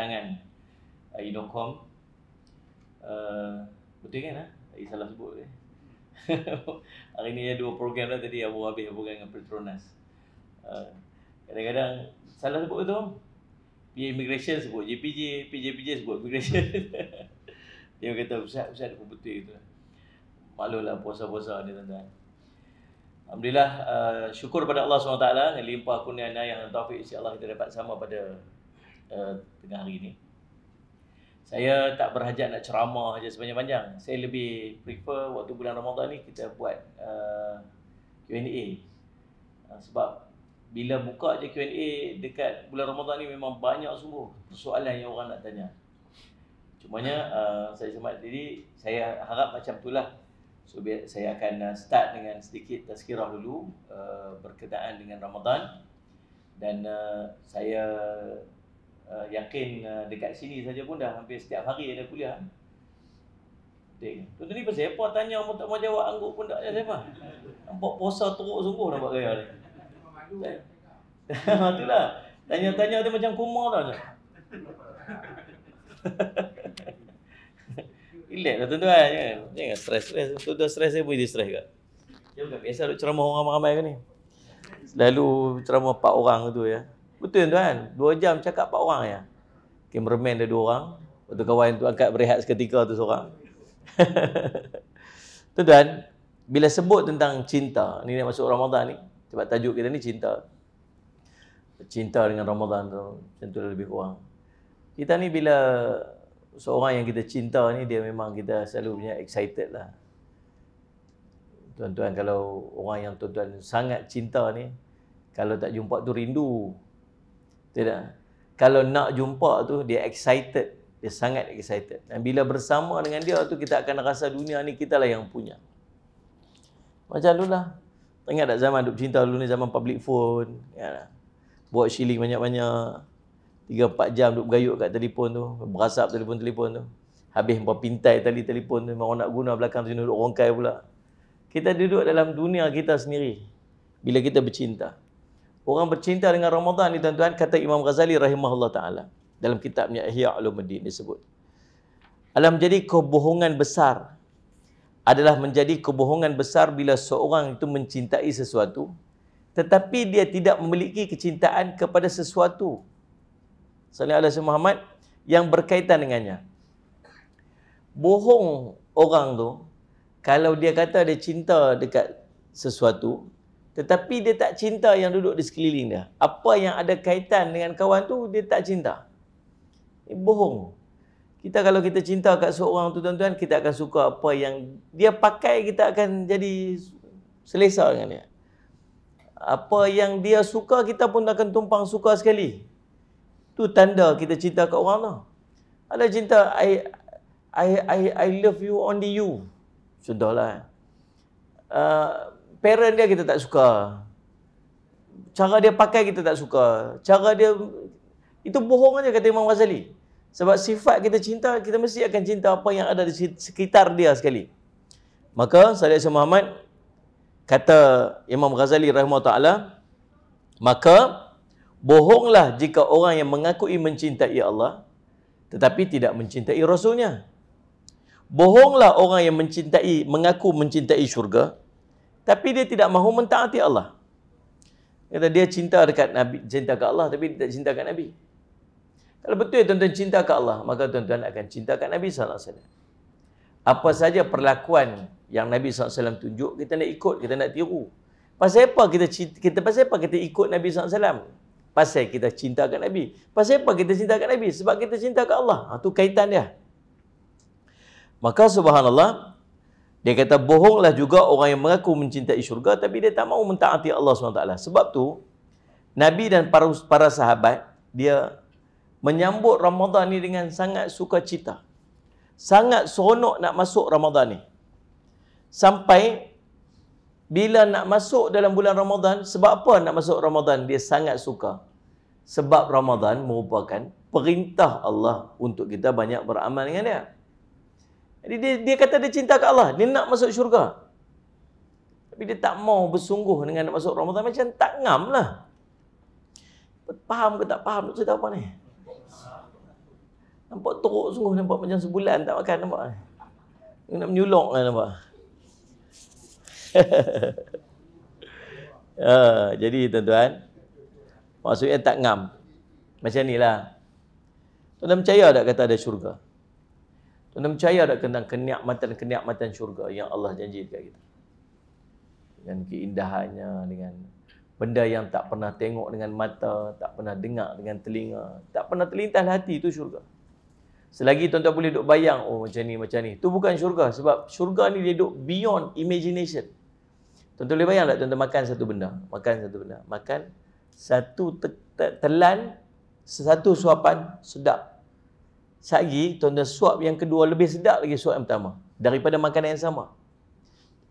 tangan Inocom. Betul kan? Saya salah sebut. Hari ni ada 2 program dah tadi, Abu habis program dengan Petronas. Kadang-kadang salah sebut tu. Immigration sebut JPJ, PJPJ sebut immigration. Dia kata Ustaz pun betul gitu. Maklumlah puasa-puasa ni tuan-tuan. Alhamdulillah, syukur pada Allah SWT dengan limpah kurnia inayah dan taufik, insya-Allah kita dapat sama pada tengah hari ni. Saya tak berhajat nak ceramah aja sepanjang-panjang. Saya lebih prefer waktu bulan Ramadan ni kita buat Q&A. Sebab bila buka je Q&A dekat bulan Ramadan ni memang banyak sungguh persoalan yang orang nak tanya. Cumanya saya semat diri, saya harap macam itulah. So saya akan start dengan sedikit tazkirah dulu berkaitan dengan Ramadan. Dan saya yakin dekat sini saja pun dah hampir setiap hari ada kuliah. Tuan-tuan ni pasal apa tanya tak mau jawab, angguk pun tak ada siapa. Nampak puasa teruk sungguh nampak gaya ni. Itulah. Tanya-tanya tu macam kumar tau. Relax lah tuan-tuan. Jangan stres. Tuan-tuan stres saya pun jadi stres juga. Dia bukan biasa duk ceramah orang ramai ke ni. Selalu ceramah 4 orang tu ya. Betul tuan, 2 jam cakap 4 orang ya. Cameraman ada 2 orang. Lepas tu kawan tu angkat berehat seketika tu seorang. Tuan-tuan, bila sebut tentang cinta, ni nak masuk Ramadan ni. Sebab tajuk kita ni cinta. Cinta dengan Ramadan tu, macam tu lebih kurang. Kita ni bila seorang yang kita cinta ni, dia memang kita selalu punya excited lah. Tuan-tuan, kalau orang yang tuan-tuan sangat cinta ni, kalau tak jumpa tu rindu. Tidak. Kalau nak jumpa tu, dia excited. Dia sangat excited. Dan bila bersama dengan dia tu, kita akan rasa dunia ni kita lah yang punya. Macam dulu lah. Ingat tak zaman duk cinta dulu ni, zaman public phone. Ya, buat shilling banyak-banyak. 3-4 jam duk bergayut kat telefon tu. Berasap telefon-telefon tu. Habis hampa pintai tali telefon tu. Memang orang nak guna belakang tu, duduk rongkai pula. Kita duduk dalam dunia kita sendiri. Bila kita bercinta. Orang bercinta dengan Ramadan ni tuan-tuan, kata Imam Ghazali rahimahullah ta'ala. Dalam kitabnya Ihya Ulumuddin disebut. Adalah menjadi kebohongan besar. Adalah menjadi kebohongan besar bila seorang itu mencintai sesuatu. Tetapi dia tidak memiliki kecintaan kepada sesuatu. Sallallahu alaihi Muhammad yang berkaitan dengannya. Bohong orang tu kalau dia kata dia cinta dekat sesuatu tetapi dia tak cinta yang duduk di sekeliling dia. Apa yang ada kaitan dengan kawan tu dia tak cinta. Ini bohong. Kita kalau kita cinta kat seorang tu tuan-tuan, kita akan suka apa yang dia pakai, kita akan jadi selesa dengan dia. Apa yang dia suka, kita pun akan tumpang suka sekali. Tu tanda kita cinta kat orang tu. Ada cinta I love you only you. Contohlah. Parent dia kita tak suka. Cara dia pakai kita tak suka. Cara dia itu bohong aja kata Imam Ghazali. Sebab sifat kita cinta, kita mesti akan cinta apa yang ada di sekitar dia sekali. Maka Sallallahu Muhammad kata Imam Ghazali rahimahullah ta'ala, maka bohonglah jika orang yang mengakui mencintai Allah tetapi tidak mencintai Rasulnya. Bohonglah orang yang mengaku mencintai syurga tapi dia tidak mahu mentaati Allah. Kata dia cinta dekat Nabi, cinta ke Allah tapi dia tak cinta kat Nabi. Kalau betul tuan-tuan cinta ke Allah, maka tuan-tuan akan cinta kat Nabi SAW. Apa saja perlakuan yang Nabi SAW tunjuk, kita nak ikut, kita nak tiru. Pasal apa kita ikut Nabi SAW? Pasal kita cinta kat Nabi. Pasal apa kita cinta kat Nabi? Sebab kita cinta kat Allah. Itu kaitan dia. Maka subhanallah, dia kata bohonglah juga orang yang mengaku mencintai syurga tapi dia tak mahu mentaati Allah SWT. Sebab tu Nabi dan para sahabat dia menyambut Ramadan ni dengan sangat sukacita. Sangat seronok nak masuk Ramadan ni. Sampai bila nak masuk dalam bulan Ramadan, sebab apa nak masuk Ramadan dia sangat suka? Sebab Ramadan merupakan perintah Allah untuk kita banyak beramal dengan dia. Jadi dia kata dia cinta ke Allah, dia nak masuk syurga. Tapi dia tak mau bersungguh dengan nak masuk Ramadan, macam tak ngam lah. Faham ke tak faham nak cerita apa ni? Nampak teruk sungguh, nampak macam sebulan tak makan, nampak. Nak menyulok kan, nampak. Jadi tuan-tuan, maksudnya tak ngam. Macam ni lah. Tuan-tuan percaya tak kata ada syurga? Tuan-tuan percaya tak tentang kenikmatan syurga yang Allah janji dekat kita? Dengan keindahannya, dengan benda yang tak pernah tengok dengan mata, tak pernah dengar dengan telinga, tak pernah terlintas hati, itu syurga. Selagi tuan-tuan boleh duk bayang, oh macam ni, itu bukan syurga. Sebab syurga ni dia duk beyond imagination. Tuan-tuan boleh bayang tak tuan-tuan makan satu benda? Makan satu telan, satu suapan, sedap. Sehari tuan-tuan suap yang kedua lebih sedap lagi suap yang pertama daripada makanan yang sama.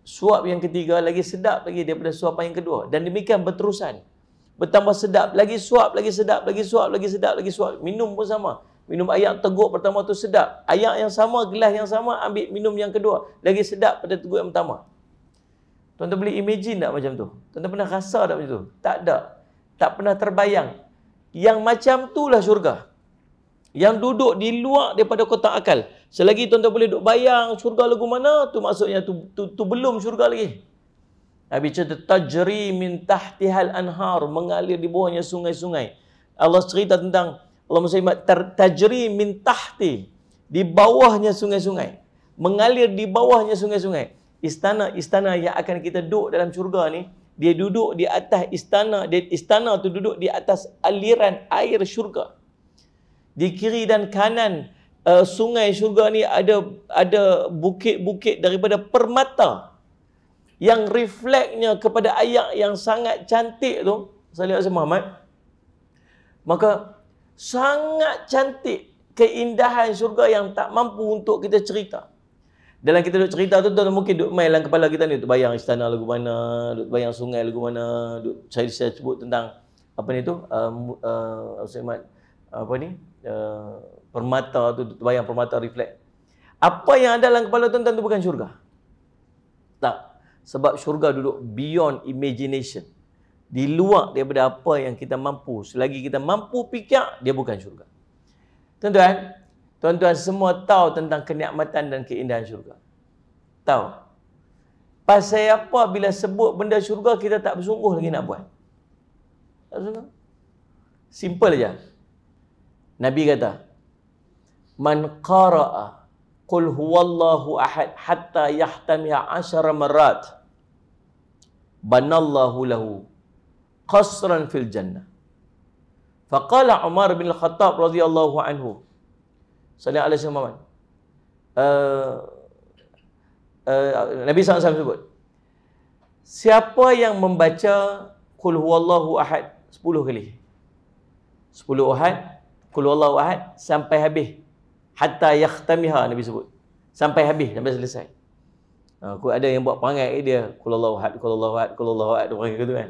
Suap yang ketiga lagi sedap lagi daripada suapan yang kedua. Dan demikian berterusan. Bertambah sedap, lagi suap, lagi sedap, lagi suap, lagi sedap, lagi suap. Minum pun sama. Minum air teguk pertama tu sedap. Air yang sama, gelas yang sama, ambil minum yang kedua. Lagi sedap pada teguk yang pertama. Tuan-tuan boleh imagine tak macam tu? Tuan-tuan pernah rasa tak macam tu? Tak ada. Tak pernah terbayang. Yang macam itulah syurga. Yang duduk di luar daripada kotak akal. Selagi tuan-tuan boleh duduk bayang syurga lagu mana, tu maksudnya tu belum syurga lagi. Nabi cerita tajri min tahtihal anhar, mengalir di bawahnya sungai-sungai. Allah cerita tentang Allah SWT tajri min tahti, di bawahnya sungai-sungai. Mengalir di bawahnya sungai-sungai. Istana-istana yang akan kita duduk dalam syurga ni, dia duduk di atas istana, istana tu duduk di atas aliran air syurga. Di kiri dan kanan sungai syurga ni ada bukit-bukit daripada permata yang refleksnya kepada air yang sangat cantik tu. Salih Azam Muhammad. Maka sangat cantik keindahan syurga yang tak mampu untuk kita cerita. Dalam kita duk cerita tu, tuan mungkin duk main dalam kepala kita ni, duk bayang istana lagu mana, duk bayang sungai lagu mana, saya sebut tentang apa ni tu, permata tu, duk bayang permata reflect. Apa yang ada dalam kepala tuan-tuan tu bukan syurga. Tak. Sebab syurga duduk beyond imagination. Di luar daripada apa yang kita mampu. Selagi kita mampu fikir, dia bukan syurga. Tuan-tuan semua tahu tentang kenikmatan dan keindahan syurga. Tahu. Pasal apa bila sebut benda syurga, kita tak bersungguh lagi nak buat? Tak bersungguh. Simple aja. Nabi kata, man qara'a qul huwallahu ahad hatta yahtamiha 10 marat banallahu lahu qasran fil jannah. Faqala Umar bin Al-Khattab radhiyallahu anhu. Sallallahu alaihi wasallam. Nabi SAW sebut, siapa yang membaca qul huwallahu ahad 10 kali. 10 ahad, qul huwallahu ahad sampai habis. Hatta yakhtamiha, Nabi sebut. Sampai habis, sampai selesai. Ada yang buat perangai dia qul huwallahu ahad, qul huwallahu ahad, qul huwallahu ahad, perangai gitu kan.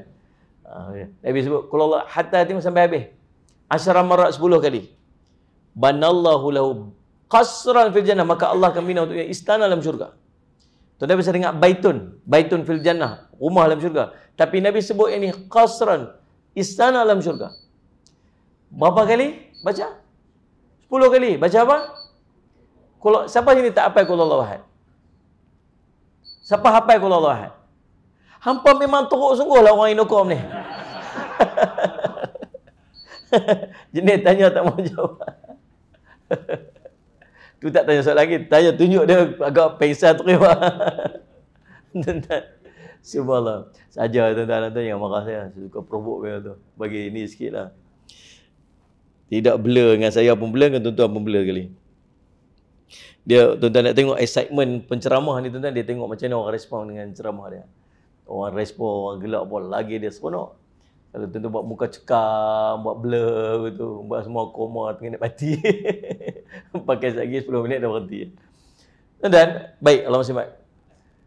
Nabi sebut qul huwallahu hatta tengok sampai habis. 10 marat 10 kali. Banallahu lahu qasran fil jannah, maka Allah akan bina untuknya istana dalam syurga. Tuan-tuan bisa dengar baitun fil jannah, rumah dalam syurga. Tapi Nabi sebut ini qasran, istana dalam syurga. Berapa kali baca? 10 kali. Baca apa? Kalau siapa sini tak hafal qul huwallahu ahad? Siapa hafal qul huwallahu ahad? Hampa memang teruk sungguhlah orang Inokom ni. Jenis tanya tak mau jawab. Tu tak tanya soalan lagi, tanya tunjuk dia agak pengsan terima. Tuan-tuan, subhanallah. Saja tuan-tuan yang marah saya, suka provoke dia tu. Bagi ni sikitlah. Tidak blur dengan saya pun blur, dengan tuan-tuan pun blur kali. Dia tuan-tuan nak tengok excitement penceramah ni tuan-tuan, dia tengok macam mana orang respon dengan ceramah dia. Orang respon, orang gelak pun lagi dia seronok. Kalau tuan-tuan buat muka cekam, buat blur betul, buat semua koma tengah nak mati. Pakai lagi 10 minit dah berhenti. Dan baik, Allah masih baik.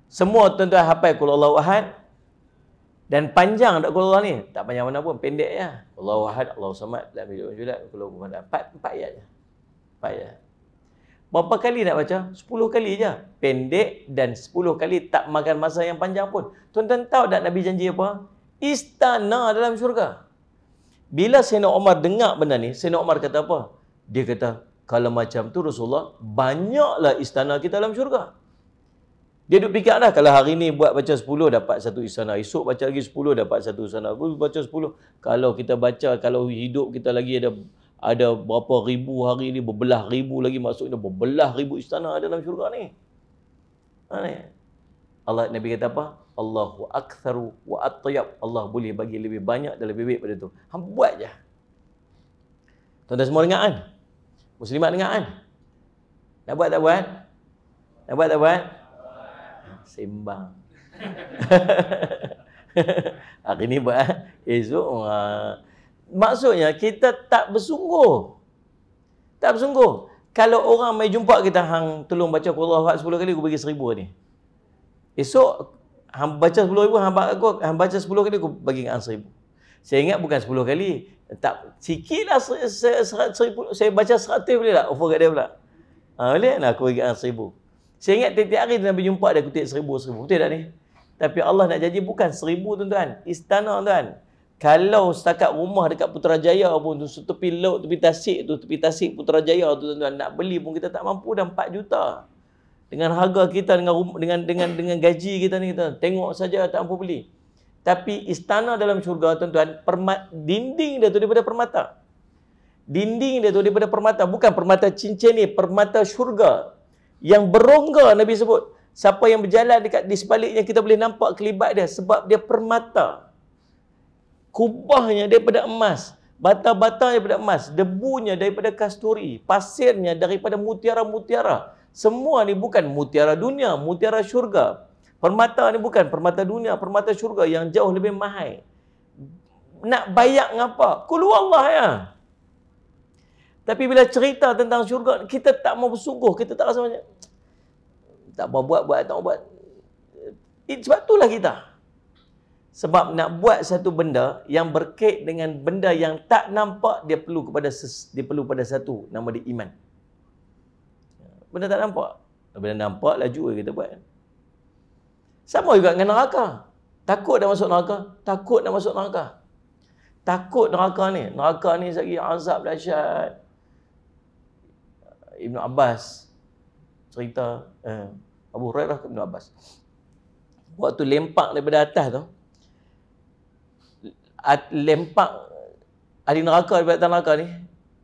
Semua tuan-tuan hafal qul huwallahu ahad. Dan panjang tak qul huwallahu ni? Tak panjang mana pun, pendek je. Qul huwallahu ahad, Allahu samad, lam yalid walam yulad, qul huwallahu ahad. 4 ayat je. 4 ayat. Berapa kali nak baca? 10 kali je. Pendek dan 10 kali tak makan masa yang panjang pun. Tuan-tuan tahu tak Nabi janji apa? Istana dalam syurga. Bila Sayyidina Umar dengar benda ni, Sayyidina Umar kata apa? Dia kata, Kalau macam tu Rasulullah, banyaklah istana kita dalam syurga. Dia duk fikir dah, kalau hari ni buat baca 10 dapat satu istana, esok baca lagi 10 dapat satu istana, baca 10. Kalau kita baca, kalau hidup kita lagi ada berapa ribu hari ni, berbelah ribu lagi, maksudnya berbelah ribu istana dalam syurga ni. Allah, Nabi kata apa? Allahu aktsaru wa atyab. Allah boleh bagi lebih banyak dan lebih baik pada tu. Hang buat je. Tuan-tuan semua dengar kan? Muslimat dengar kan? Nak buat tak buat? Nak buat tak buat? Sembang. Hari ni buat, esok maksudnya kita tak bersungguh. Tak bersungguh. Kalau orang mai jumpa kita, hang tolong baca Qul Huwallahu 10 kali, aku bagi 1000 ni. Esok hang baca 10,000, hang baca 10 kali, aku bagi hang 1000. Saya ingat bukan 10 kali. Tak, sikitlah saya baca 100 boleh tak? Offer kat dia pula. Boleh nak aku bagi hang 1000. Saya ingat tiap-tiap hari Nabi jumpa dia kutip 1000. Betul tak ni? Tapi Allah nak janji bukan 1000 tuan-tuan. Istana tuan. Kalau setakat rumah dekat Putrajaya pun tu, tepi laut, tepi tasik Putrajaya tu tuan-tuan, nak beli pun kita tak mampu dah 4 juta. Dengan harga kita, dengan gaji kita ni, kita tengok saja tak mampu beli. Tapi istana dalam syurga tuan-tuan, dinding dia tu daripada permata. Dinding dia tu daripada permata, bukan permata cincin ni, permata syurga. Yang berongga Nabi sebut. Siapa yang berjalan dekat di sebaliknya, kita boleh nampak kelibat dia sebab dia permata. Kubahnya daripada emas, bata-bata daripada emas, debunya daripada kasturi, pasirnya daripada mutiara-mutiara. Semua ni bukan mutiara dunia, mutiara syurga. Permata ni bukan permata dunia, permata syurga yang jauh lebih mahal. Nak bayak ngapa? Qul huwallah ya. Tapi bila cerita tentang syurga, kita tak mau bersungguh, kita tak rasa macam tak mau buat, tak mau buat. Sebab itulah kita. Sebab nak buat satu benda yang berkait dengan benda yang tak nampak, dia perlu pada satu, nama dia iman. Benda tak nampak. Benda nampak, laju kita buat. Sama juga dengan neraka. Takut dah masuk neraka? Takut nak masuk neraka. Takut neraka ni. Neraka ni lagi azab dahsyat. Ibn Abbas cerita, Abu Hurairah ke Ibn Abbas, waktu lempak daripada atas tu, lempak ahli neraka daripada atas neraka ni,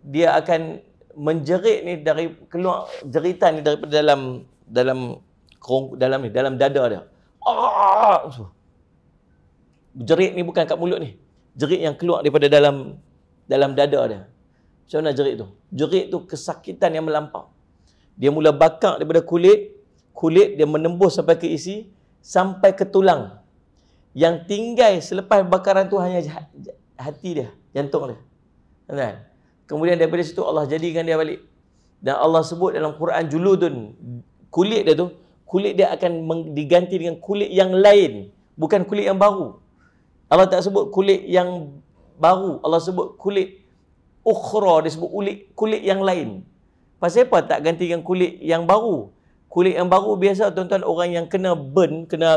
dia akan menjerit ni dari keluar jeritan ni daripada dalam dada dia. Jerit ni bukan kat mulut ni. Jerit yang keluar daripada dalam dada dia. Macam mana jerit tu? Jerit tu kesakitan yang melampau. Dia mula bakar daripada kulit dia menembus sampai ke isi, sampai ke tulang. Yang tinggal selepas bakaran tu hanya hati dia, jantung dia. Kan? Kemudian daripada situ Allah jadikan dia balik. Dan Allah sebut dalam Quran, juludun, kulit dia akan diganti dengan kulit yang lain, bukan kulit yang baru. Allah tak sebut kulit yang baru, Allah sebut kulit ukhra, dia sebut kulit yang lain. Pasal apa tak gantikan kulit yang baru? Kulit yang baru biasa tuan-tuan, orang yang kena burn, kena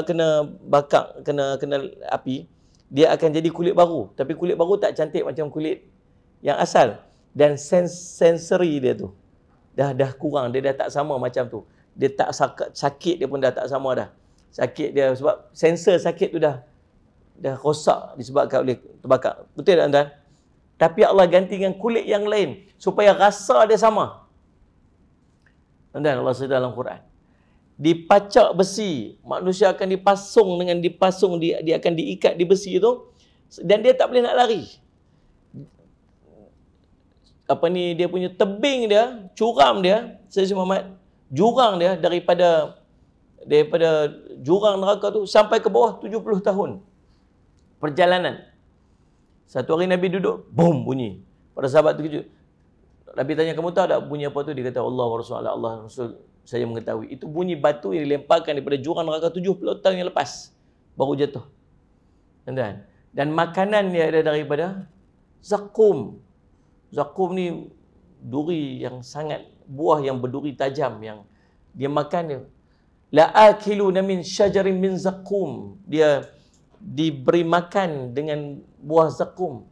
bakar, kena api, dia akan jadi kulit baru. Tapi kulit baru tak cantik macam kulit yang asal. Dan sensori dia tu dah kurang, dia dah tak sama macam tu. Dia tak sakit dia pun dah tak sama dah. Sakit dia sebab sensor sakit tu dah rosak disebabkan oleh terbakar. Betul tak tuan-tuan? Tapi Allah gantikan kulit yang lain supaya rasa dia sama. Dan Allah cerita dalam Quran, dipacak besi, manusia akan dipasung, dia akan diikat di besi itu, dan dia tak boleh nak lari. Dia punya tebing dia, curam dia, Sayyidina Muhammad, jurang dia daripada jurang neraka tu sampai ke bawah 70 tahun perjalanan. Satu hari Nabi duduk, boom, bunyi. Para sahabat terkejut. Nabi tanya, kamu tahu tak bunyi apa tu? Dia kata, Allah wa Rasulullah, Allah Rasul saya mengetahui. Itu bunyi batu yang dilemparkan daripada jurang neraka 70 tahun yang lepas, baru jatuh. Dan makanan dia ada daripada zakum. Zakum ni duri yang sangat, buah yang berduri tajam yang dia makan dia. La akiluna min syajarin min zakum. Dia diberi makan dengan buah zakum.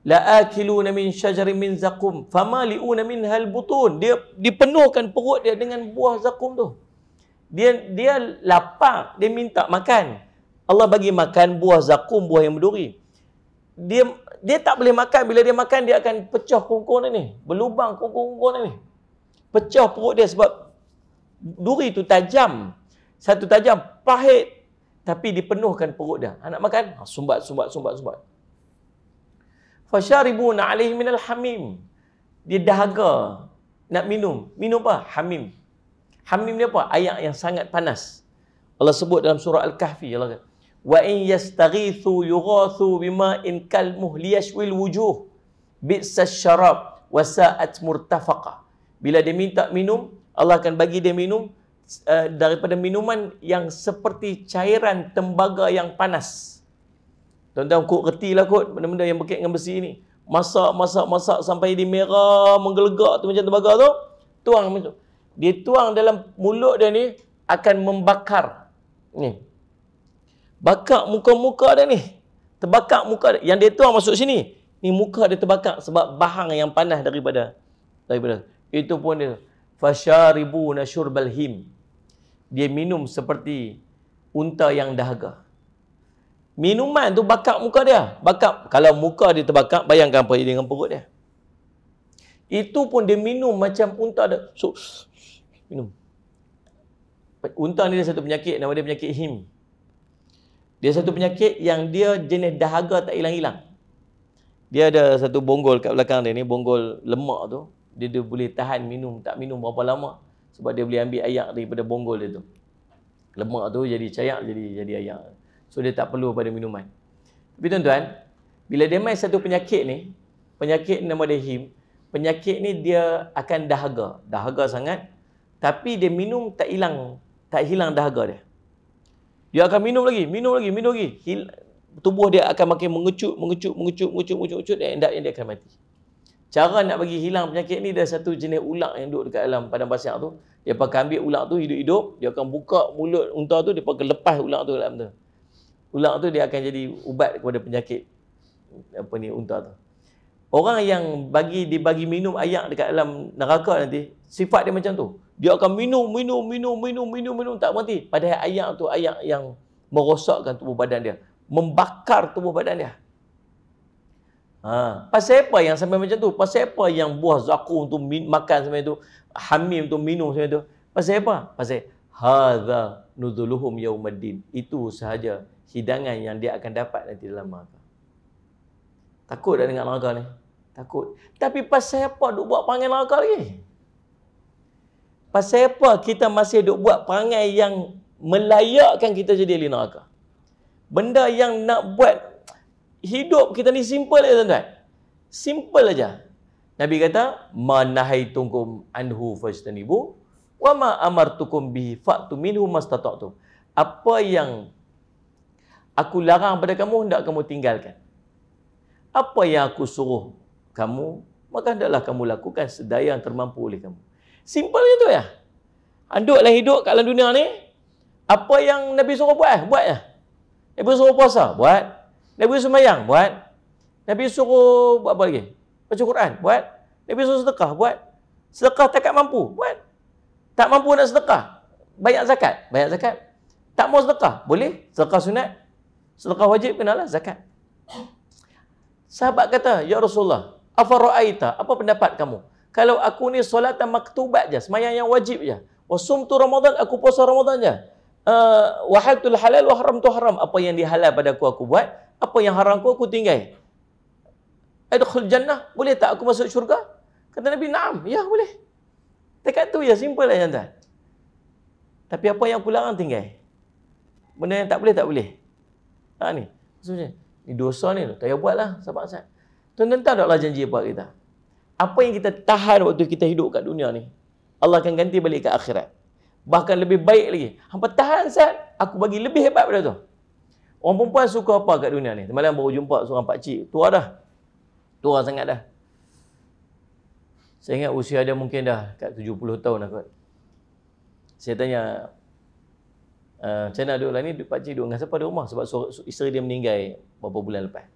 la'akiluna min syajarin min zakum famali'una minhal butun. Dia dipenuhkan perut dia dengan buah zakum tu. Dia lapar, dia minta makan. Allah bagi makan buah zakum, buah yang berduri. Dia tak boleh makan. Bila dia makan, dia akan pecah kongkong dia ni. Berlubang kongkong-kongkong dia ni. Pecah perut dia sebab duri tu tajam. Satu tajam, pahit. Tapi dipenuhkan perut dia. Nak makan? Sumbat. Fasharibuna alaihi minal hamim. Dia dahaga nak minum. Minum apa? Hamim. Hamim ni apa? Air yang sangat panas. Allah sebut dalam surah Al-Kahfi. Allah kata, wa in yastaghithu yughathu bima'in kalmuh liyashwil wujuh bi'sas syarab wa sa'at murtafaqa. Bila dia minta minum, Allah akan bagi dia minum daripada minuman yang seperti cairan tembaga yang panas. Tuan-tuan kok retilah kot benda-benda yang berkait dengan besi ni. Masak sampai dia merah, menggelegak tu macam tembaga tu. Tuang minum. Dia tuang dalam mulut dia ni akan membakar. Ni. Bakar muka-muka dia ni. Terbakar muka dia. Yang dia tuang masuk sini. Ni muka dia terbakar sebab bahang yang panas daripada. Itu pun dia. Fasharibuna syurbal him. Dia minum seperti unta yang dahaga. Minuman tu bakar muka dia. Bakar. Kalau muka dia terbakar, bayangkan apa dia dengan perut dia. Itu pun dia minum macam unta dia. So, minum. Unta ni dia satu penyakit, nama dia penyakit him. Dia satu penyakit yang dia jenis dahaga tak hilang-hilang. Dia ada satu bonggol kat belakang dia ni, bonggol lemak tu. Dia boleh tahan minum, tak minum berapa lama. Sebab dia boleh ambil air daripada bonggol dia tu. Lemak tu jadi cair, jadi air. So dia tak perlu pada minuman. Tapi tuan-tuan, bila dia main satu penyakit ni, penyakit nama dia him, penyakit ni dia akan dahaga sangat, tapi dia minum tak hilang dahaga dia. Dia akan minum lagi. Tubuh dia akan makin mengecut dan dia akan mati. Cara nak bagi hilang penyakit ni, ada satu jenis ular yang duduk dekat dalam padang pasir tu. Dia pakai ambil ular tu hidup-hidup, dia akan buka mulut unta tu, dia pakai lepas ular tu dalam tu. Ular tu dia akan jadi ubat kepada penyakit unta tu. Orang yang dibagi minum air dekat dalam neraka nanti, sifat dia macam tu. Dia akan minum tak berhenti. Padahal air tu air yang merosakkan tubuh badan dia, membakar tubuh badan dia. Pasal apa yang sampai macam tu? Pasal apa yang buah zakum tu makan sampai tu, hamim tu minum sampai tu? Pasal apa? Pasal hadza nuzuluhum yaumaddin. Itu sahaja hidangan yang dia akan dapat nanti dalam neraka. Takut tak dengan neraka ni? Takut. Tapi pasal apa duk buat perangai neraka lagi? Pasal apa kita masih duk buat perangai yang melayakkan kita jadi ahli neraka? Benda yang nak buat hidup kita ni simple je tuan-tuan. Simple aja. Nabi kata, "Ma nahaitukum anhu fajtanibu wa ma amartukum bihi fa'tu minhu mastata'tum." Apa yang aku larang pada kamu, hendak kamu tinggalkan. Apa yang aku suruh kamu, maka hendaklah kamu lakukan sedaya yang termampu oleh kamu. Simple je tu ya. Anduklah hidup kat dalam dunia ni, apa yang Nabi suruh buat ya. Nabi suruh puasa, buat. Nabi suruh sembahyang, buat. Nabi suruh buat apa lagi? Baca Quran, buat. Nabi suruh sedekah, buat. Sedekah takat mampu, buat. Tak mampu nak sedekah, bayar zakat. Bayar zakat. Tak mau sedekah, boleh. Sedekah sunat. Sedekah wajib, kenalah zakat. Sahabat kata, "Ya Rasulullah, afara'aita, apa pendapat kamu? Kalau aku ni solatan maktubat je, sembahyang yang wajib je. Wasumtu Ramadan, aku puasa Ramadan je. Wahaltul halal wa haramtu haram. Apa yang dihalal pada aku buat. Apa yang haram aku tinggal. Adkhul jannah, boleh tak aku masuk syurga?" Kata Nabi, "Naam." Ya, boleh. Dekat tu ya, simple lah tuan. Tapi apa yang aku larang tinggal. Benda yang tak boleh. Ni. Maksudnya, ni dosa ni, tak payah buat lah, sahabat-sahabat. Tuan-tuan tahu tak Allah janji apa kita? Apa yang kita tahan waktu kita hidup kat dunia ni, Allah akan ganti balik ke akhirat. Bahkan lebih baik lagi. Hampa tahan Ustaz, aku bagi lebih hebat pada tu. Orang perempuan suka apa kat dunia ni? Semalam baru jumpa seorang pakcik, tua dah. Tua sangat dah. Saya ingat usia dia mungkin dah kat 70 tahun dah kot. Saya tanya, macam mana duduk lah ni, pakcik duduk dengan siapa di rumah? Sebab isteri dia meninggal beberapa bulan lepas.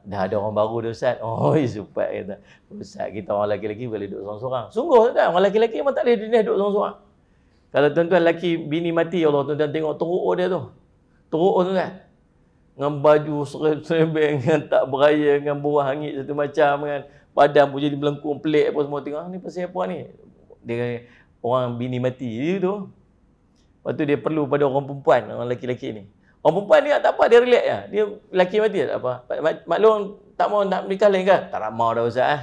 Dah ada orang baru dah Ustaz. Oh, supat kata. Ustaz, kita orang lelaki-lelaki boleh duduk seorang-seorang. Sungguh tak? Orang lelaki-lelaki memang tak boleh dunia duduk seorang-seorang. Kalau tuan-tuan lelaki bini mati, Allah tuan-tuan tengok teruk dia tu. Teruk tuan-tuan. Dengan baju serebeng, dengan tak beraya, dengan buah hangit satu macam, dengan badan pun jadi melengkung pelik apa semua. Tengok ni pasal apa ni? Dia orang bini mati dia tu. Lepas tu dia perlu pada orang perempuan, orang lelaki-lelaki ni. Orang perempuan ni tak apa, dia relax je. Dia lelaki mati tak apa. Maklum tak mau nak menikah lain kan? Tak ramah dah Ustaz.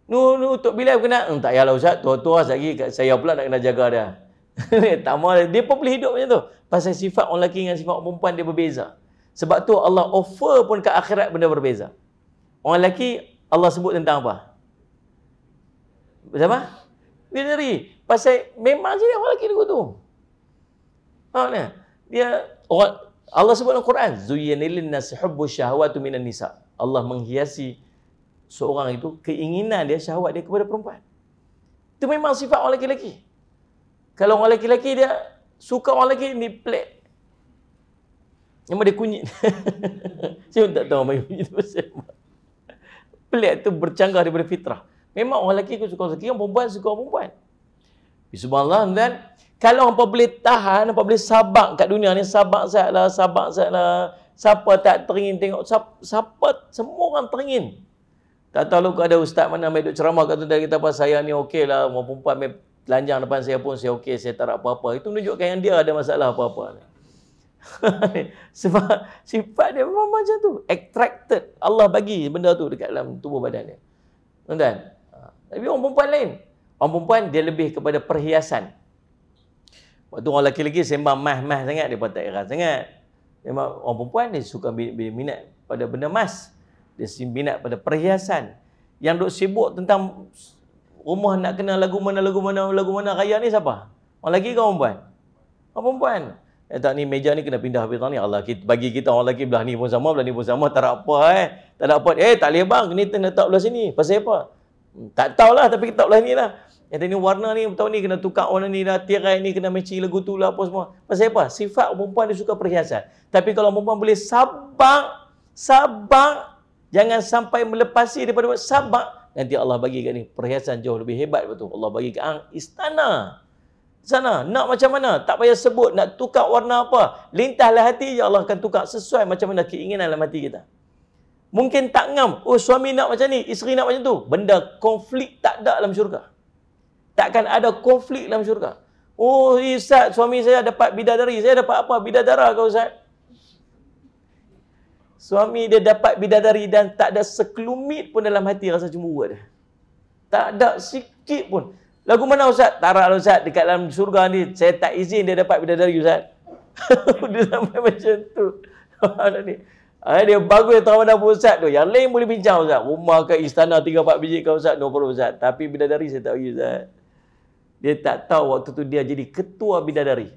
Tok Bilal kena? Tak payahlah Ustaz, tua-tua lagi saya pula nak kena jaga dia. Tak mau, dia pun boleh hidup macam tu. Pasal sifat orang lelaki dengan sifat orang perempuan dia berbeza. Sebab tu Allah offer pun ke akhirat benda berbeza. Orang lelaki Allah sebut tentang apa? Bersama? Bidadari. Pasal memang jadi orang lelaki dulu tu. Faham tak? Dia orang Allah sebut dalam Quran, zuyyina lin-nasi hubbu syahawati minan nisa. Allah menghiasi seorang itu keinginan dia, syahwat dia kepada perempuan. Itu memang sifat orang lelaki-lelaki. Kalau orang lelaki-lelaki dia suka orang lelaki ni pelik. Memang dia kunyit. Saya tak tahu apa kunyit tu pasal. Pelik tu bercanggah daripada fitrah. Memang orang lelaki suka lelaki, orang perempuan suka perempuan. Subhanallah, dan kalau hampa boleh tahan, hampa boleh sabar kat dunia ni, sabar saatlah. Siapa tak teringin tengok, siapa, semua orang teringin. Tak tahu kalau ada ustaz mana main duk ceramah kat tu, dia kata apa, saya ni okey lah, orang perempuan main telanjang depan saya pun saya okey, saya tak ada apa-apa. Itu menunjukkan yang dia ada masalah apa-apa. Sebab sifat dia memang macam tu. Attracted. Allah bagi benda tu dekat dalam tubuh badan dia. Tuan-tuan. Tapi orang perempuan lain. Orang perempuan dia lebih kepada perhiasan. Waktu orang lelaki-lelaki sembang mas-mas sangat, dia pun tak ikhlas sangat. Memang orang perempuan dia suka minat pada benda mas. Dia minat pada perhiasan. Yang duk sibuk tentang rumah nak kena lagu mana raya ni siapa? Orang lelaki ke orang perempuan? Orang perempuan. Tak ni meja ni kena pindah habis ni. Allah, bagi kita orang lelaki belah ni pun sama, belah ni pun sama. Tak ada apa Tak ada apa. Tak boleh bang. Ni letak belah sini. Pasal apa? Tak tahulah, tapi kita tak belah ni lah. Yang ni warna ni, tahun ni kena tukar warna ni dah, tirai ni kena matching lagu tu lah, apa semua. Pasal apa? Sifat perempuan dia suka perhiasan. Tapi kalau perempuan boleh sabar, jangan sampai melepasi daripada sabar, nanti Allah bagi kat ni perhiasan jauh lebih hebat betul. Allah bagi kat istana. Sana, nak macam mana? Tak payah sebut, nak tukar warna apa. Lintahlah hati je, Allah akan tukar sesuai macam mana keinginan dalam hati kita. Mungkin tak ngam, oh suami nak macam ni, isteri nak macam tu. Benda konflik tak ada dalam syurga. Takkan ada konflik dalam syurga. Oh Ustaz, suami saya dapat bidadari. Saya dapat apa? Bidadara kau Ustaz? Suami dia dapat bidadari dan tak ada sekelumit pun dalam hati rasa cemburu dia. Tak ada sikit pun. Lagu mana Ustaz? Tarak Ustaz, dekat dalam syurga ni saya tak izin dia dapat bidadari Ustaz. Dia sampai macam tu. Dia bagus tahu mana pun Ustaz tu. Yang lain boleh bincang Ustaz. Rumah ke istana 3-4 biji ke Ustaz? No problem Ustaz. Tapi bidadari saya tak bagi Ustaz. Dia tak tahu waktu tu dia jadi ketua bidadari.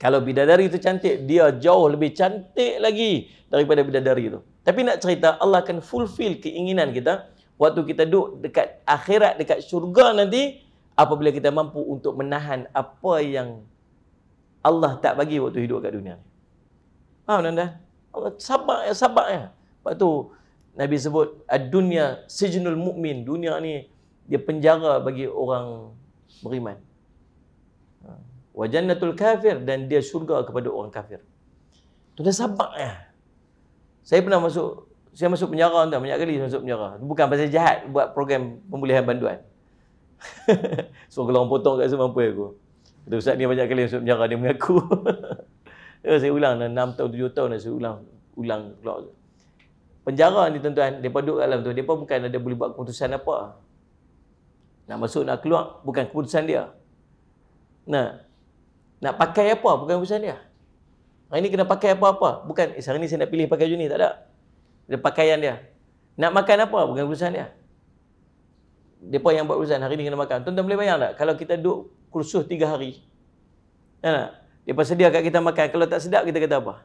Kalau bidadari itu cantik, dia jauh lebih cantik lagi daripada bidadari itu. Tapi nak cerita, Allah akan fulfill keinginan kita waktu kita duduk dekat akhirat, dekat syurga nanti, apabila kita mampu untuk menahan apa yang Allah tak bagi waktu hidup kat dunia ni. Faham tuan-tuan? Allah sabar ya. Lepas tu Nabi sebut ad-dunya sijnul mu'min. Dunia ni dia penjara bagi orang beriman. Wa jannatul kafir, dan dia syurga kepada orang kafir. Tu dah sabar ya. Saya pernah masuk penjara tuan, banyak kali masuk penjara. Bukan pasal jahat, buat program pemulihan banduan. So kalau orang potong kat semampu aku. Kata ustaz ni banyak kali masuk penjara, dia mengaku. Saya ulang 6 tahun 7 tahun dah saya ulang keluar. Penjara ni tuan-tuan, depa duduk kat dalam tu, depa bukan ada boleh buat keputusan apa. Nak masuk nak keluar bukan keputusan dia. Nak pakai apa bukan keputusan dia. Hari ni kena pakai apa-apa, bukan hari ni saya nak pilih pakai baju ni, tak ada. Dia pakaian dia. Nak makan apa bukan keputusan dia. Depa yang buat keputusan hari ni kena makan. Tuan-tuan boleh bayang tak kalau kita duduk kursus 3 hari. Tak? Depa sedia kat kita makan, kalau tak sedap kita kata apa?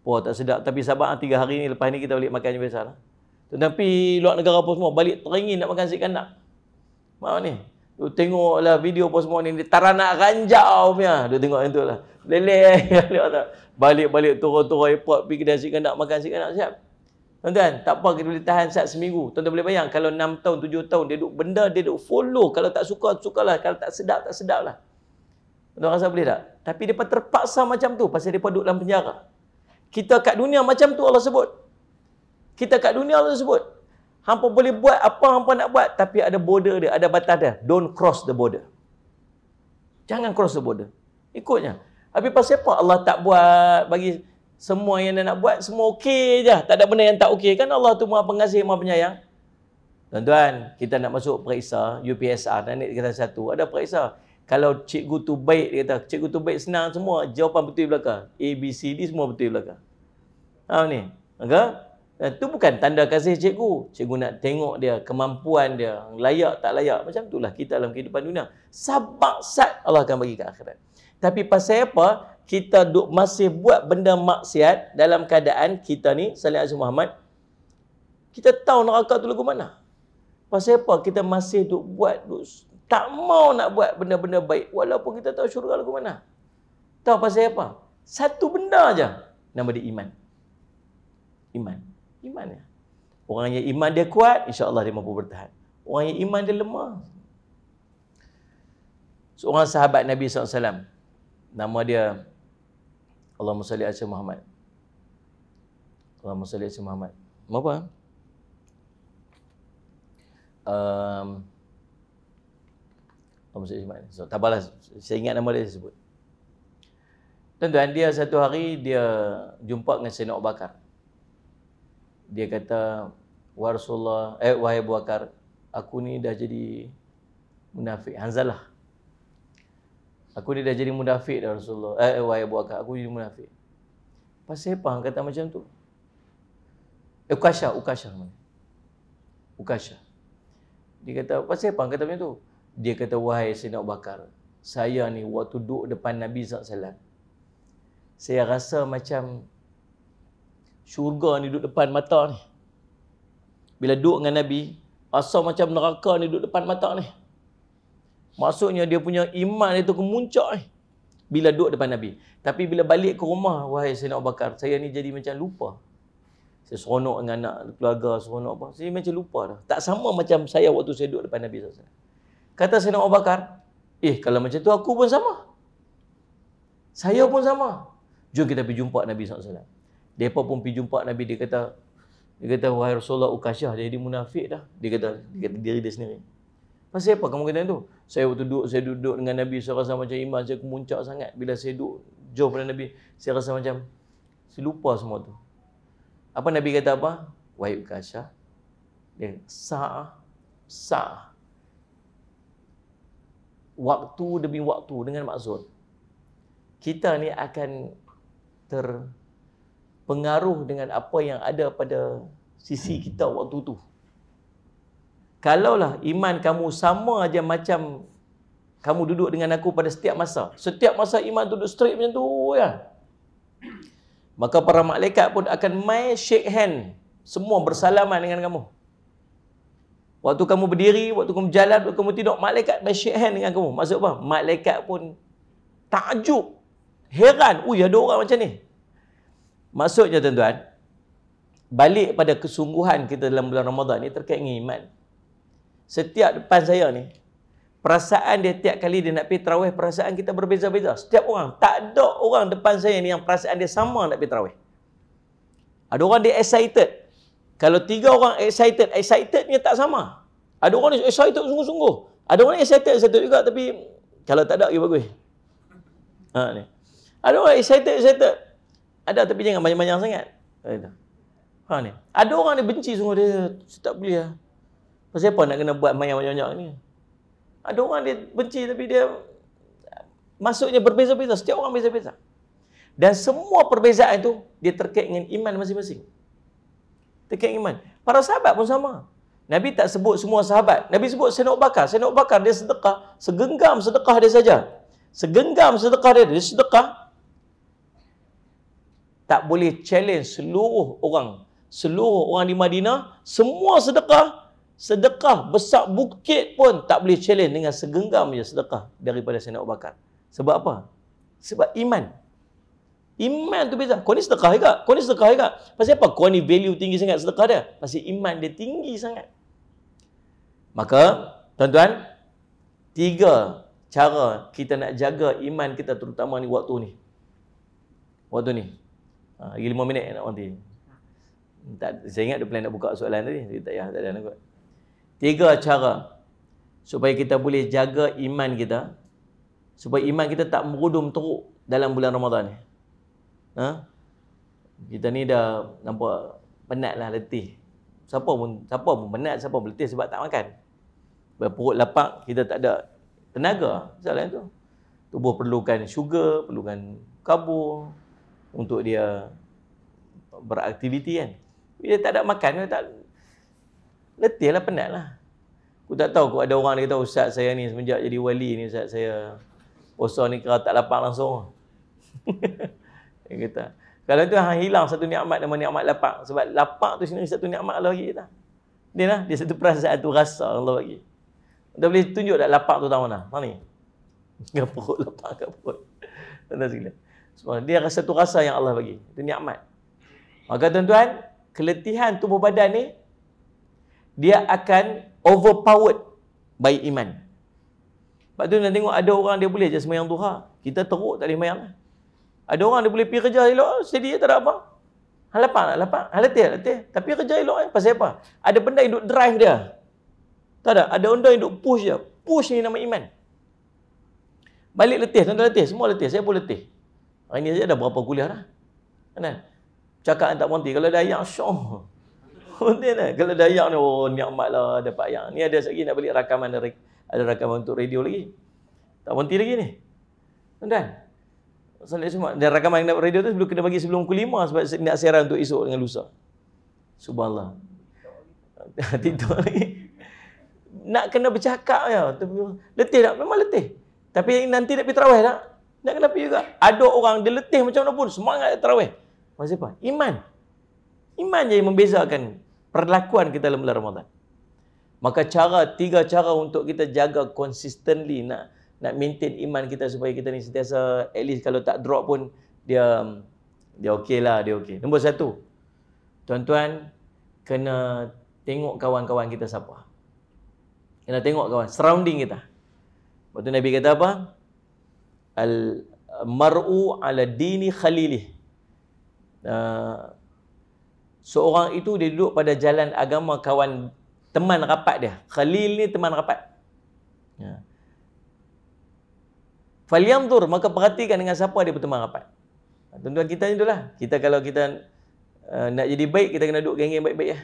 Oh tak sedap, tapi sabar 3 hari ni, lepas ni kita balik makan je biasalah. Tetapi luar negara apa semua balik teringin nak makan nasi kandar. Mak ni, tu tengoklah video apa semua ni, dia taranak ranjau punya. Dia tengok yang tu lah. Leleh. Balik-balik turun-turun airport, pergi kedai nasi kandar, makan nasi kandar, siap. Tuan-tuan, tak apa kita boleh tahan saat seminggu. Tuan-tuan boleh bayang, kalau 6 tahun, 7 tahun, dia duduk benda, dia duduk follow. Kalau tak suka, sukalah. Kalau tak sedap, tak sedap lah. Tuan-tuan rasa boleh tak? Tapi mereka terpaksa macam tu, pasal mereka duduk dalam penjara. Kita kat dunia macam tu Allah sebut. Kita kat dunia Allah sebut. Hampa boleh buat apa hampa nak buat, tapi ada border dia, ada batas dia. Don't cross the border. Jangan cross the border. Ikutnya. Habis pasal apa Allah tak buat bagi semua yang dia nak buat, semua okey je. Tak ada benda yang tak okey. Kan Allah tu Maha Pengasih, Maha Penyayang. Tuan-tuan, kita nak masuk periksa UPSR, naik kita satu, ada periksa. Kalau cikgu tu baik, dia kata, cikgu tu baik senang semua, jawapan betul di belakang. A, B, C, D semua betul di belakang. Ni. Okay? Itu bukan tanda kasih cikgu. Cikgu nak tengok dia, kemampuan dia, layak tak layak. Macam itulah kita dalam kehidupan dunia. Sabak sat Allah akan bagi ke akhirat. Tapi pasal apa? Kita masih buat benda maksiat dalam keadaan kita ni, salih Azim Muhammad, kita tahu neraka tu lagu mana. Pasal apa? Kita masih tak mau nak buat benda-benda baik walaupun kita tahu syurga lagu mana. Tahu pasal apa? Satu benda aja, nama dia iman. Iman ya. Orang yang iman dia kuat, insya-Allah dia mampu bertahan. Orang yang iman dia lemah. Seorang sahabat Nabi SAW, nama dia Allahumma salli ala Muhammad. Allahumma salli ala Muhammad. Apa? Allahumma salli ala Muhammad. So, tak apalah, saya ingat nama dia, saya sebut. Tuan-tuan, dia satu hari dia jumpa dengan Sayyidina Abu Bakar. Dia kata, wahai Abu Bakar, aku ni dah jadi munafik. Hanzalah. Aku ni dah jadi munafik dah Rasulullah. Wahai Abu Bakar, aku jadi munafik. Pasal apa hang kata macam tu? Ukasha. Dia kata, pasal apa hang kata macam tu? Dia kata, wahai Sayyidina Abu Bakar, saya ni waktu duduk depan Nabi SAW, saya rasa macam syurga ni duduk depan mata ni. Bila duduk dengan Nabi, rasa macam neraka ni duduk depan mata ni. Maksudnya dia punya iman itu kemuncak bila duduk depan Nabi. Tapi bila balik ke rumah, wahai Sayyidina Abu Bakar, saya ni jadi macam lupa. Saya seronok dengan anak keluarga, seronok apa. Saya macam lupa dah. Tak sama macam saya waktu saya duduk depan Nabi SAW. Kata Sayyidina Abu Bakar, kalau macam tu aku pun sama. Saya pun sama. Jom kita pergi jumpa Nabi SAW. Mereka pun pergi jumpa Nabi, dia kata, wahai Rasulullah, Ukashah dia jadi munafik dah. Dia kata diri dia sendiri. Pasal apa kamu kata tu? Saya duduk dengan Nabi, saya rasa macam iman saya kemuncak sangat. Bila saya duduk jauh pada Nabi, saya rasa macam saya lupa semua tu. Apa Nabi kata apa? Wahai Ukashah, dia sa'ah. Waktu demi waktu, dengan maksud kita ni akan terpengaruh dengan apa yang ada pada sisi kita waktu tu. Kalaulah iman kamu sama aja macam kamu duduk dengan aku pada setiap masa iman duduk straight macam tu ya, maka para malaikat pun akan mai shake hand, semua bersalaman dengan kamu. Waktu kamu berdiri, waktu kamu berjalan, waktu kamu tidur, malaikat mai shake hand dengan kamu. Maksud apa? Malaikat pun takjub, heran, ada orang macam ni. Maksudnya tuan-tuan, balik pada kesungguhan kita dalam bulan Ramadan ni terkait dengan iman. Setiap depan saya ni, perasaan dia tiap kali dia nak pergi tarawih, perasaan kita berbeza-beza. Setiap orang. Tak ada orang depan saya ni yang perasaan dia sama nak pergi tarawih. Ada orang dia excited. Kalau 3 orang excitednya tak sama. Ada orang ni excited sungguh-sungguh. Ada orang excited juga, tapi kalau tak ada, bagus. Ni. Ada orang excited. Ada tapi jangan banyak-banyak sangat. Ni. Ada orang dia benci sungguh, dia tak boleh lah. Pasal apa nak kena buat banyak-banyak ni? Ada orang dia benci tapi dia maksudnya berbeza-beza. Setiap orang beza-beza. Dan semua perbezaan itu dia terkait dengan iman masing-masing. Terkait dengan iman. Para sahabat pun sama. Nabi tak sebut semua sahabat. Nabi sebut Sayyidina Abu Bakar. Sayyidina Abu Bakar dia sedekah. Segenggam sedekah dia saja. Segenggam sedekah dia. Dia sedekah. Tak boleh challenge seluruh orang di Madinah. Semua sedekah besar bukit pun tak boleh challenge dengan segenggam je sedekah daripada Sayyidina Abu Bakar. Sebab apa? Sebab iman. Iman tu beza. Kau ni sedekah juga. Kau ni sedekah juga. Pasal apa? Kau ni value tinggi sangat sedekah dia. Pasal iman dia tinggi sangat. Maka, tuan-tuan, 3 cara kita nak jaga iman kita terutama ni waktu ni. Waktu ni. Lagi 5 minit nak nanti. Saya ingat dia plan nak buka soalan tadi. Dia tak ada nak buat. 3 cara supaya kita boleh jaga iman kita. Supaya iman kita tak merudum teruk dalam bulan Ramadan ni. Kita ni dah nampak penat lah, letih. Siapa pun penat, siapa pun letih sebab tak makan. Perut lapar, kita tak ada tenaga. Soalan tu. Tubuh perlukan sugar, perlukan karbo untuk dia beraktiviti kan. Bila tak ada makan, dia tak letih lah, penat lah. Aku tak tahu, ada orang dia kata, ustaz saya ni semenjak jadi wali ni, ustaz saya puasa ni kira tak lapar langsung. Dia kata, kalau tu hang hilang satu nikmat nama nikmat lapar. Sebab lapar tu sebenarnya satu nikmat Allah bagi kita. Dia satu perasaan, tu rasa Allah bagi. Kita boleh tunjuk tak lapar tu tahu mana? Mana ni? Kat perut, lapar kat perut. Tuan-tuan sekalian. Dia rasa tu rasa yang Allah bagi. Itu nikmat. Maka tuan-tuan, keletihan tubuh badan ni, dia akan overpowered by iman. Sebab tu nak tengok ada orang dia boleh je sembahyang duha. Kita teruk tak boleh sembahyang lah. Ada orang dia boleh pergi kerja elok, steady tak ada apa. Hang lapar tak lapar, hang letih. Tapi kerja elok pasal apa? Ada benda yang duk drive dia. Tak ada, ada benda yang duk push dia. Push ni nama iman. Balik letih, tuan-tuan letih, semua letih, saya pun letih. Hari ni saja dah berapa kuliah dah. Kan? Cakap tak berhenti, kalau dah ayam syok. Kalau dah ayam ni, oh nikmat lah dapat ayam. Ni ada lagi nak balik rakaman, ada rakaman untuk radio lagi. Tak berhenti lagi ni. Tuan-tuan. Solat semua. Dan rakaman yang nak radio tu kena bagi sebelum pukul 5 sebab nak siaran untuk esok dengan lusa. Subhanallah. TikTok lagi. Nak kena bercakap ya. Letih tak? Memang letih. Tapi nanti nak pergi tarawih tak? Nak kena pergi juga. Ada orang dia letih macam mana pun semangat tarawih. Maksud apa? Iman. Iman je yang membezakan perlakuan kita dalam bulan Ramadan. Maka 3 cara untuk kita jaga consistently nak maintain iman kita supaya kita ni sentiasa at least kalau tak drop pun dia okey lah, dia okey. Nombor 1. Tuan-tuan kena tengok kawan-kawan kita siapa. Kena tengok kawan, surrounding kita. Lepas tu Nabi kata apa? Al-mar'u ala dini khalilih. Seorang itu dia duduk pada jalan agama kawan, teman rapat dia. Khalil ni teman rapat. Ya. Falyanzur, maka perhatikan dengan siapa dia berteman rapat. Tuan-tuan kita ni itulah. Kita kalau kita nak jadi baik, kita kena duduk geng-geng baik-baik ya.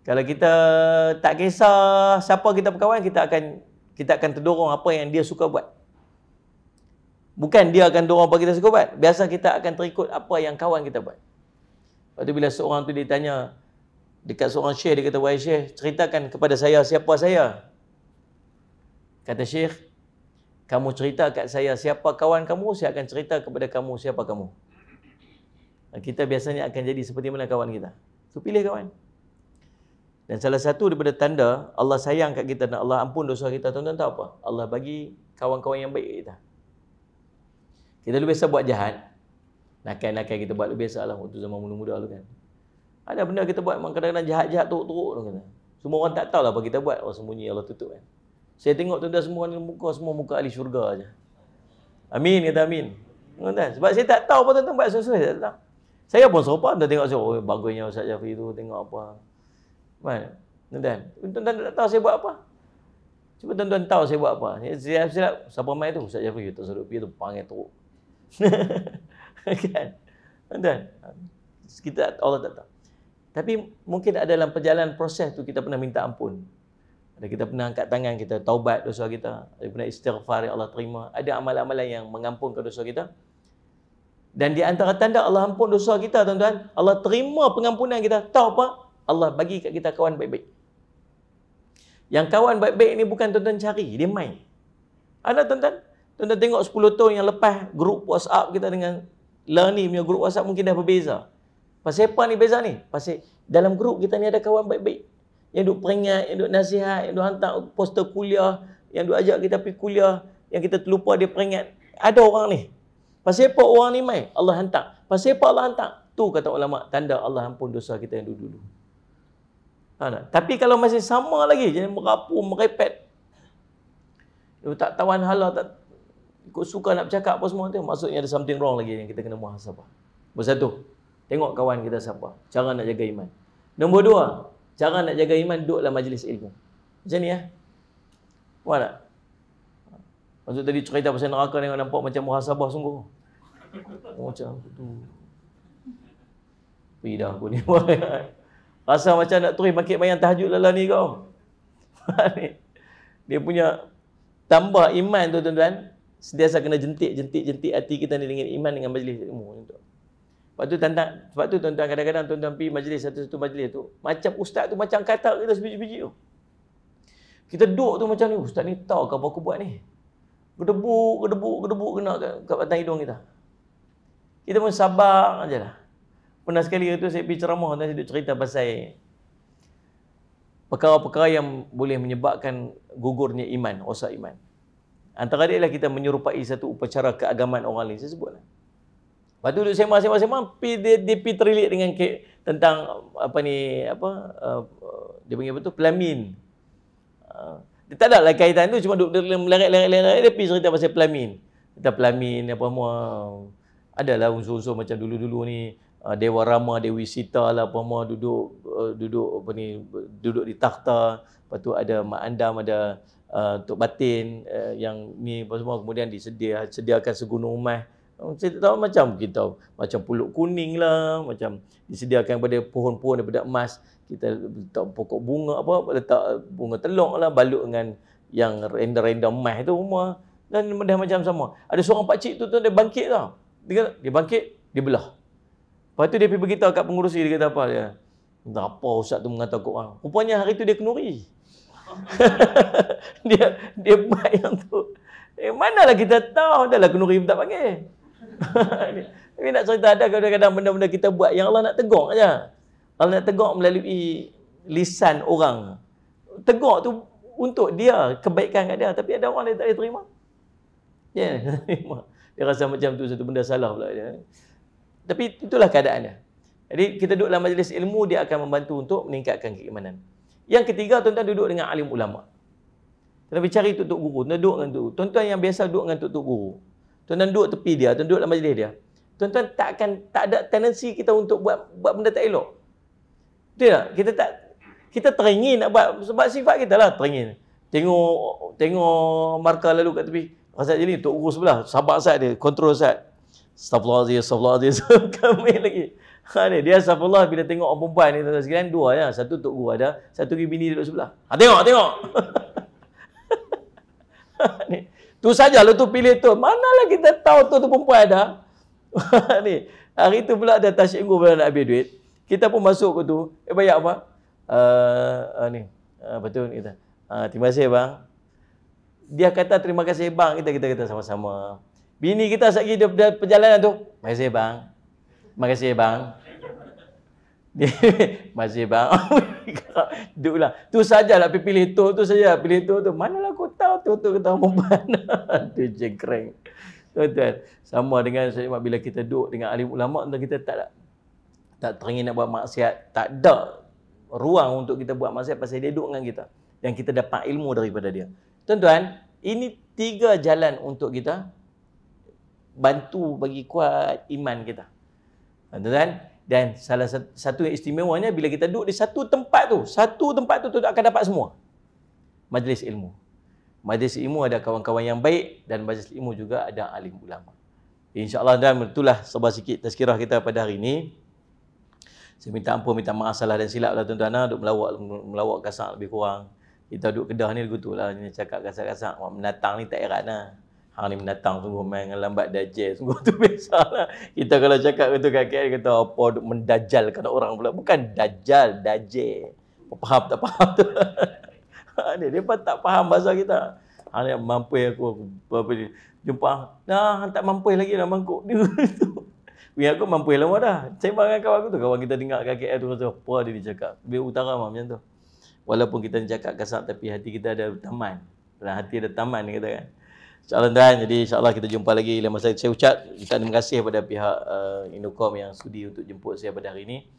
Kalau kita tak kisah siapa kita berkawan, kita akan terdorong apa yang dia suka buat. Bukan dia akan dorong apa kita suka buat. Biasa kita akan terikut apa yang kawan kita buat. Lepas tu bila seorang tu ditanya dekat seorang syekh, dia kata, "Wahai syekh, ceritakan kepada saya siapa saya." Kata syekh, "Kamu cerita kat saya siapa kawan kamu, saya akan cerita kepada kamu siapa kamu." Kita biasanya akan jadi seperti mana kawan kita. So pilih kawan. Dan salah satu daripada tanda Allah sayang kat kita dan Allah ampun dosa kita, tuan-tuan tahu apa? Allah bagi kawan-kawan yang baik kat kita. Kita lebih biasa buat jahat. Nakal-nakal kita buat lebih biasa lah waktu zaman muda-muda tu kan. Ada benda kita buat memang kadang-kadang jahat-jahat teruk-teruk tu kata. Semua orang tak tahu lah apa kita buat. Allah sembunyi, Allah tutup kan. Saya tengok tuan-tuan semua muka ahli syurga aja. Amin, kata amin. Tuan-tuan, sebab saya tak tahu apa tuan-tuan buat sesuai, saya tak tahu. Saya pun serupa, tuan tengok saya, oh bagusnya Ustaz Jafri tu, tengok apa. Kan? Tuan-tuan tak tahu saya buat apa. Cuba tuan-tuan tahu saya buat apa. Saya siapa main tu? Ustaz Jafri tak sedut pergi tu, panggil teruk. Kan? Tuan-tuan, kita Allah tak tahu. Tapi mungkin ada dalam perjalanan proses tu kita pernah minta ampun. Ada kita pernah angkat tangan, kita taubat dosa kita. Ada pernah istighfar yang Allah terima. Ada amalan-amalan yang mengampunkan dosa kita. Dan di antara tanda Allah ampun dosa kita, tuan-tuan, Allah terima pengampunan kita. Tahu apa? Allah bagi kat kita kawan baik-baik. Yang kawan baik-baik ni bukan tuan-tuan cari, dia main. Ada tuan-tuan? Tuan-tuan tengok 10 tahun yang lepas, grup WhatsApp kita dengan Learning punya grup WhatsApp mungkin dah berbeza. Pasal apa ni beza ni? Pasal dalam grup kita ni ada kawan baik-baik. Yang duk peringat, yang duk nasihat, yang duk hantar poster kuliah, yang duk ajak kita pergi kuliah, yang kita terlupa dia peringat ada orang ni. Pasal apa orang ni mai? Allah hantar. Pasal apa Allah hantar? Tu kata ulama, tanda Allah ampun dosa kita yang dulu-dulu. Tapi kalau masih sama lagi, jadi merapu, merepet, tak tawan hala, tak ikut suka nak bercakap apa semua tu, maksudnya ada something wrong lagi yang kita kena muhasabah. Bersatu, tengok kawan kita siapa, cara nak jaga iman. Nombor dua, cara nak jaga iman, duduk dalam majlis ilmu. Macam ni ya. Faham tak? Maksud tadi cerita pasal neraka ni nampak macam muhasabah sungguh. Macam tu. Dah aku ni. Rasa macam nak terus makin bayang tahajud lala ni kau. Dia punya tambah iman tu tuan-tuan, sentiasa kena jentik hati kita ni dengan iman dengan majlis ilmu. Sebab tu tuan-tuan kadang-kadang tuan-tuan pergi majlis satu-satu majlis tu, macam ustaz tu macam kata kita sebiji-biji tu. Kita duduk tu macam ni, ustaz ni tahu ke apa aku buat ni. Gedebuk kena kat batang hidung kita. Kita pun sabar aje lah. Pernah sekali tu saya pergi ceramah dan saya duduk cerita pasal perkara-perkara yang boleh menyebabkan gugurnya iman, rosak iman. Antara dia lah kita menyerupai satu upacara keagamaan orang lain. Saya sebut lah. Lepas tu duduk sembang, dia pergi terlilit dengan tentang dia panggil apa tu, pelamin. Dia tak ada lah kaitan tu, cuma duduk melarat-larat, dia pergi cerita pasal pelamin. Kita pelamin, apa semua. Adalah unsur-unsur macam dulu-dulu ni, Dewa Rama, Dewi Sita lah, apa semua duduk di takhta. Lepas tu ada Mak Andam, ada Tok Batin, yang ni apa semua, kemudian disediakan segunung emas. Saya tak tahu macam kita, macam pulut kuning lah, macam disediakan pada pohon-pohon daripada emas. Kita letak pokok bunga, letak bunga telok lah, balut dengan yang renda-renda emas tu semua. Dan dah macam sama. Ada seorang pakcik tu dia bangkit tau. Dia bangkit, dia belah. Lepas tu dia pergi beritahu kat pengurusi, dia kata apa dia? Apa ustaz tu mengata kat orang? Rupanya hari tu dia kenuri. dia buat yang tu. Manalah kita tahu, dah lah kenuri pun tak panggil. Tapi nak cerita ada kadang-kadang benda-benda kita buat yang Allah nak tegur aja. Allah nak tegur melalui lisan orang. Tegur tu untuk dia, kebaikan kat dia. Tapi ada orang yang tak boleh terima. Dia rasa macam tu satu benda salah pula dia. Tapi itulah keadaannya. Jadi kita duduk dalam majlis ilmu, dia akan membantu untuk meningkatkan keimanan. Yang ketiga, tuan-tuan duduk dengan alim ulama. Tuan-tuan cari tuk-tuk guru, tuan-tuan duduk dengan tu. Tuan-tuan yang biasa duduk dengan tuk-tuk guru, tuan-tuan duduk tepi dia, tuan-tuan duduk dalam majlis dia. Tuan-tuan tak ada tendensi kita untuk buat benda tak elok. Betul tak? Kita teringin nak buat, sebab sifat kita lah teringin. Tengok markah lalu kat tepi. Rasa jadi tok guru sebelah, sabar Ustaz dia, kontrol Ustaz. Astagfirullahaladzim, kami lagi. Dia astagfirullah bila tengok orang perempuan ni, tuan-tuan sekalian, dua ya. Satu tok guru ada, satu lagi bini duduk sebelah. Tengok. Tu saja lu tu pilih tu. Manalah kita tahu tu perempuan ada. Hari tu pula ada tasyik guru pula nak habis duit. Kita pun masuk ke tu. Bayar apa? Betul kita. Terima kasih bang. Dia kata terima kasih bang, kita kata sama-sama. Bini kita sekali dia perjalanan tu. Terima kasih bang. Terima kasih bang. Terima kasih bang. Duduklah. Tu sajalah pilih tu saja, pilih tu. Manalah aku tahu tu kata perempuan. Tu jengkreng. Tuan-tuan, sama dengan bila kita duduk dengan alim ulama, kita tak teringin nak buat maksiat, tak ada ruang untuk kita buat maksiat pasal dia duduk dengan kita dan kita dapat ilmu daripada dia. Tuan-tuan, ini 3 jalan untuk kita bantu bagi kuat iman kita. Tuan-tuan, dan salah satu yang istimewanya bila kita duduk di satu tempat tu akan dapat semua. Majlis ilmu. Majlis ilmu ada kawan-kawan yang baik dan majlis ilmu juga ada alim ulama. InsyaAllah, dan itulah sebuah sikit tazkirah kita pada hari ini. Saya minta ampun, minta maaf salah dan silap lah tuan-tuan. Duk melawak kasar lebih kurang. Kita duduk Kedah ni begitu lah, cakap kasar-kasar. Menatang ni tak erat lah. Hang ni menatang sungguh main lambat dajal. Sungguh tu biasalah. Kita kalau cakap itu kakek kata apa duk mendajalkan orang pula. Bukan dajal, dajal. Faham tak faham tu? Dia pun tak faham bahasa kita. Hang ni mampu aku jumpa. Nah, tak mampu lagi dah mangkuk. Dia tu. Biar aku mampu lama dah. Sembang dengan kawan aku tu. Kawan kita dengar kakek tu rasa apa dia cakap. Lebih utara macam tu. Walaupun kita cakap kasar tapi hati kita ada taman. Dalam hati ada taman kita kan. InsyaAllah tuan, jadi insyaAllah kita jumpa lagi lain masa. Saya ucap terima kasih kepada pihak Indocom yang sudi untuk jemput saya pada hari ini.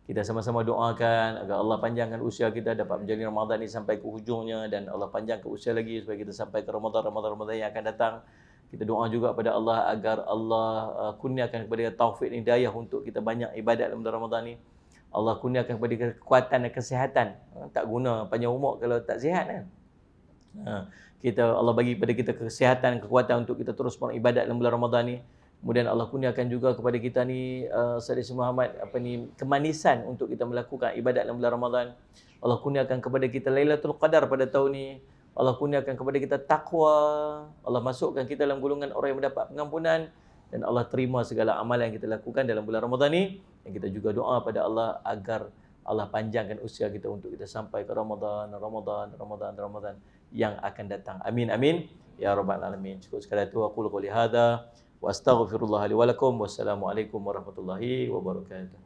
Kita sama-sama doakan agar Allah panjangkan usia kita dapat menjalani Ramadan ini sampai ke hujungnya, dan Allah panjangkan usia lagi supaya kita sampai ke Ramadan yang akan datang. Kita doa juga pada Allah agar Allah kurniakan kepada kita taufik dan hidayah untuk kita banyak ibadat dalam bulan Ramadan ni. Allah kurniakan kepada kita kekuatan dan kesihatan. Tak guna panjang umur kalau tak sihat kan. Allah bagi kepada kita kesihatan, kekuatan untuk kita terus beribadat dalam bulan Ramadan ni. Kemudian Allah kurniakan juga kepada kita ni Saudara Muhammad kemanisan untuk kita melakukan ibadat dalam bulan Ramadan. Allah kurniakan kepada kita Lailatul Qadar pada tahun ni. Allah kurniakan kepada kita takwa. Allah masukkan kita dalam golongan orang yang mendapat pengampunan, dan Allah terima segala amalan yang kita lakukan dalam bulan Ramadan ni. Dan kita juga doa pada Allah agar Allah panjangkan usia kita untuk kita sampai ke Ramadan yang akan datang. Amin amin ya rabbal alamin. Cukup sekadar itu aku qouli hadza wa astaghfirullah li wa lakum. Wassalamualaikum warahmatullahi wabarakatuh.